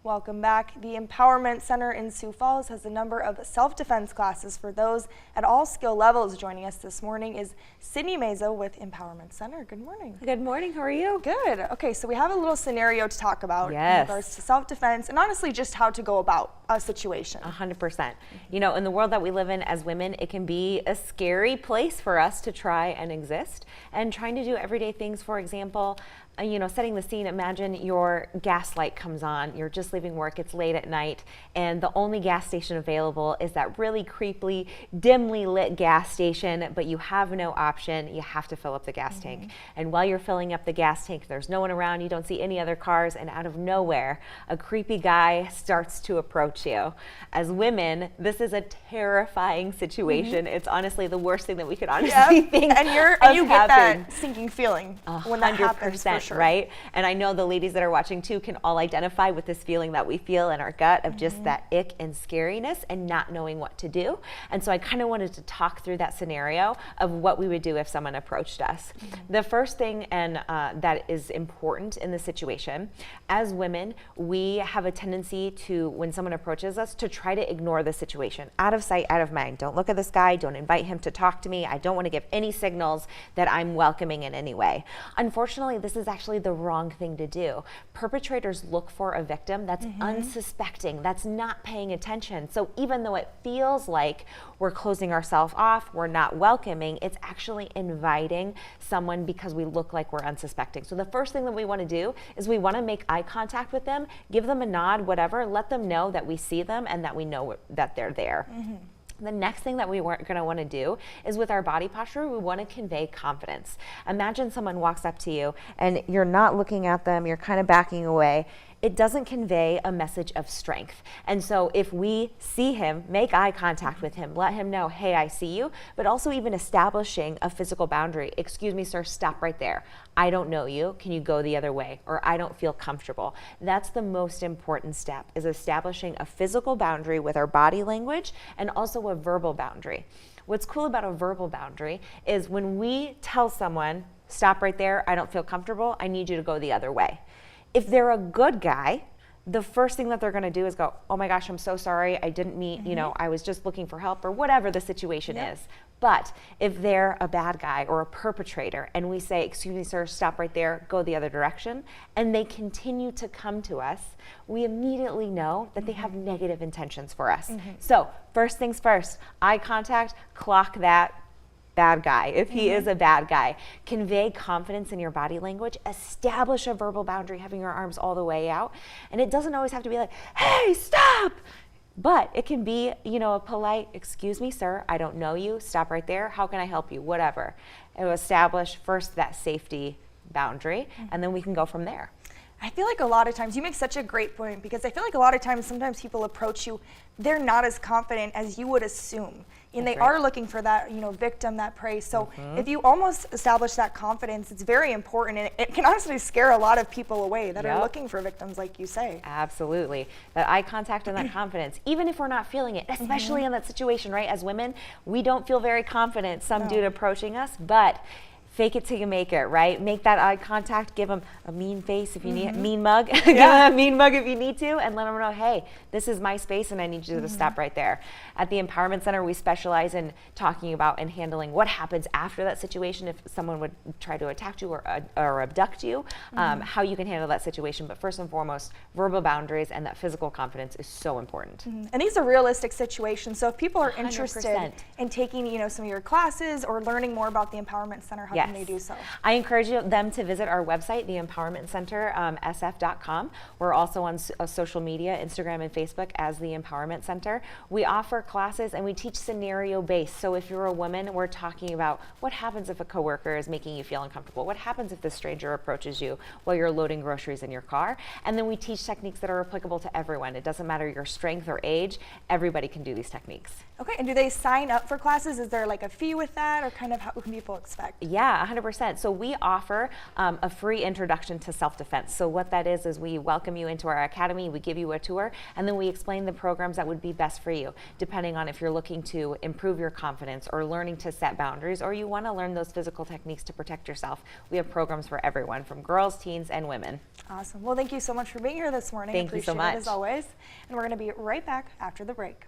Welcome back. The Empowerment Center in Sioux Falls has a number of self-defense classes for those at all skill levels. Joining us this morning is Sydney Meza with Empowerment Center. Good morning. Good morning. How are you? Good. Okay, so we have a little scenario to talk about in Yes. regards to self-defense and honestly just how to go about a situation. 100%. You know, in the world that we live in as women, it can be a scary place for us to try and exist and trying to do everyday things. For example, you know, setting the scene, imagine your gas light comes on, you're just leaving work, it's late at night, and the only gas station available is that really creepy, dimly lit gas station, but you have no option, you have to fill up the gas tank. And while you're filling up the gas tank, there's no one around, you don't see any other cars, and out of nowhere, a creepy guy starts to approach you. As women, this is a terrifying situation. It's honestly the worst thing that we could honestly think and you get that sinking feeling when that happens, for sure. Right? And I know the ladies that are watching too can all identify with this feeling that we feel in our gut of just that ick and scariness and not knowing what to do. And so I kind of wanted to talk through that scenario of what we would do if someone approached us. The first thing that is important in the situation, as women, we have a tendency to, when someone approaches us, to try to ignore the situation. Out of sight, out of mind. Don't look at this guy, don't invite him to talk to me. I don't want to give any signals that I'm welcoming in any way. Unfortunately, this is actually the wrong thing to do. Perpetrators look for a victim that's unsuspecting, that's not paying attention. So even though it feels like we're closing ourselves off, we're not welcoming, it's actually inviting someone because we look like we're unsuspecting. So the first thing that we want to do is we want to make eye contact with them, give them a nod, whatever, let them know that we see them and that we know that they're there. The next thing that we are going to want to do is with our body posture, we want to convey confidence. Imagine someone walks up to you and you're not looking at them, you're kind of backing away. It doesn't convey a message of strength. And so if we see him, make eye contact with him, let him know, hey, I see you, but also even establishing a physical boundary. Excuse me, sir, stop right there. I don't know you. Can you go the other way? Or I don't feel comfortable. That's the most important step, is establishing a physical boundary with our body language and also a verbal boundary. What's cool about a verbal boundary is when we tell someone, stop right there, I don't feel comfortable, I need you to go the other way. If they're a good guy, the first thing that they're going to do is go, oh my gosh, I'm so sorry, I didn't mean, you know, I was just looking for help, or whatever the situation is. But if they're a bad guy or a perpetrator and we say, excuse me, sir, stop right there, go the other direction, and they continue to come to us, we immediately know that they have negative intentions for us. So first things first, eye contact, clock that bad guy, if he is a bad guy. Convey confidence in your body language, establish a verbal boundary, having your arms all the way out. And it doesn't always have to be like, hey, stop. But it can be, you know, a polite, excuse me, sir, I don't know you, stop right there, how can I help you, whatever. It will establish first that safety boundary, and then we can go from there. I feel like a lot of times, you make such a great point, because I feel like a lot of times, sometimes people approach you, they're not as confident as you would assume. And they are looking for that, you know, victim, that prey. So if you almost establish that confidence, it's very important. And it can honestly scare a lot of people away that are looking for victims, like you say. Absolutely. That eye contact and that confidence, even if we're not feeling it, especially in that situation, right? As women, we don't feel very confident, some dude approaching us, but fake it till you make it, right? Make that eye contact, give them a mean face if you need, mean mug, give them a mean mug if you need to, and let them know, hey, this is my space and I need you to stop right there. At the Empowerment Center, we specialize in talking about and handling what happens after that situation if someone would try to attack you or abduct you, how you can handle that situation. But first and foremost, verbal boundaries and that physical confidence is so important. And these are realistic situations. So if people are interested 100%. in taking, you know, some of your classes or learning more about the Empowerment Center, how can they do so? I encourage them to visit our website, the Empowerment Center, sf.com. We're also on social media, Instagram and Facebook as the Empowerment Center. We offer classes and we teach scenario based. So if you're a woman, we're talking about what happens if a coworker is making you feel uncomfortable? What happens if the stranger approaches you while you're loading groceries in your car? And then we teach techniques that are applicable to everyone. It doesn't matter your strength or age, everybody can do these techniques. Okay, and do they sign up for classes? Is there like a fee with that, or kind of how can people expect? Yeah, Yeah, 100%. So we offer a free introduction to self-defense. So what that is we welcome you into our academy, we give you a tour, and then we explain the programs that would be best for you, depending on if you're looking to improve your confidence or learning to set boundaries, or you want to learn those physical techniques to protect yourself. We have programs for everyone, from girls, teens, and women. Awesome. Well, thank you so much for being here this morning. Thank you so Appreciate it much. as always. And we're going to be right back after the break.